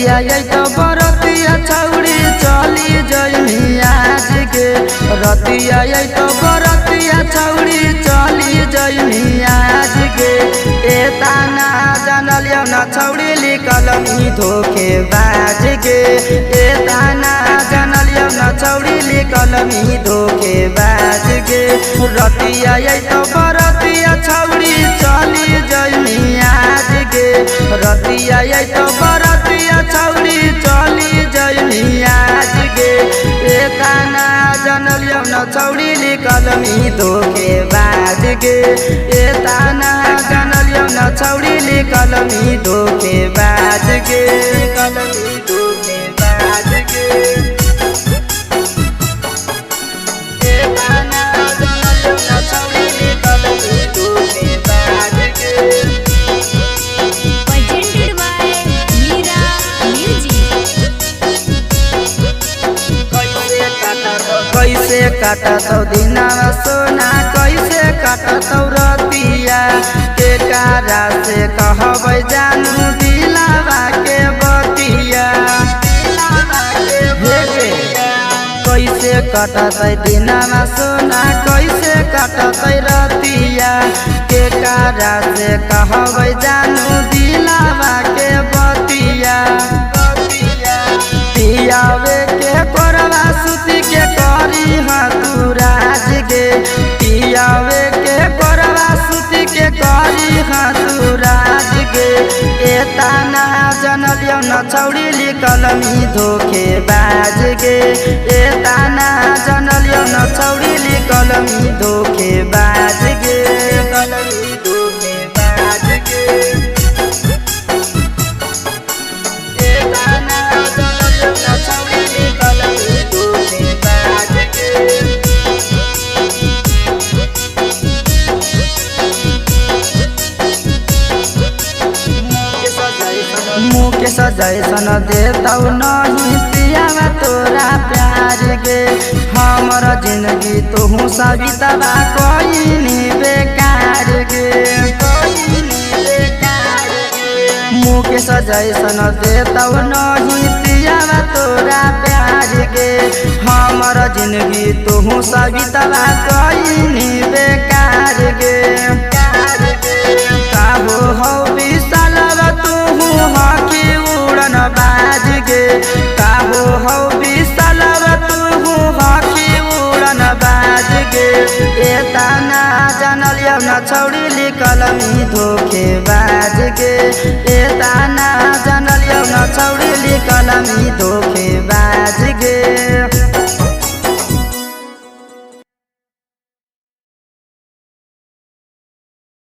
रतिया तो बरतिया छौड़ी चली जइनी आज के रतिया तो बरतिया छौड़ी चली जइनी आज के ए ताना जानलियो न छौड़ी लिकलमी धोखे बाज के ए ताना जानलियो न छौड़ी लिकलमी धोखे बाज के रतिया तो बरतिया छौड़ी चली जइनी आज के रतिया तो बरतिया छौड़ी चली जइनी आज के ए ताना जानलियो न छौड़ी लिकलमी धोखे बाज के ए ताना जानलियो न छौड़ी लिकलमी धोखे बाज के कलमी धोखे बाज के ए ताना जानलियो न छौड़ी लिकलमी धोखे बाज के presented by Mira Music। कैसे काटतौ दिनवा सोना कैसे काटतौ रतिया के कारा से कहबै जानू दिलावा के बतिया कैसे काटतै दिनवा सोना कैसे काटतै रतिया के कारा से कहबै जानू दिलावा के बतिया पियावे के कोरवा सुती के करी हतुराज गे पियावे के कोरवा सुती के करी हतुराज गे ए ताना जानलियो न छौड़ी लिकलमी धोखे बाज गे ए ताना जानलियो न छौड़ी लिकलमी धोखे बाज गे कलमी धोखे बाज गे ए ताना जानलियो न छौड़ी लिकलमी धोखे बाज गे मुके सजैसन देतौ नहीं पियावा तोरा प्यार गे हमर जिंदगी तोहू सवितवा कइनी बेकार गे मुके सजैसन देतौ नहीं पियावा तोरा प्यार गे हमर जिंदगी तोहू सवितवा कइनी बेकार गे काबो हौ विशालवा तोहू हकी उड़न बाज गे काबो हौ विशालवा तोहू हकी उड़न बाज गे ए ताना जानलियो न छौड़ी लिकलमी धोखे बाज गे ए ताना जानलियो न छौड़ी लिकलमी धोखे बाज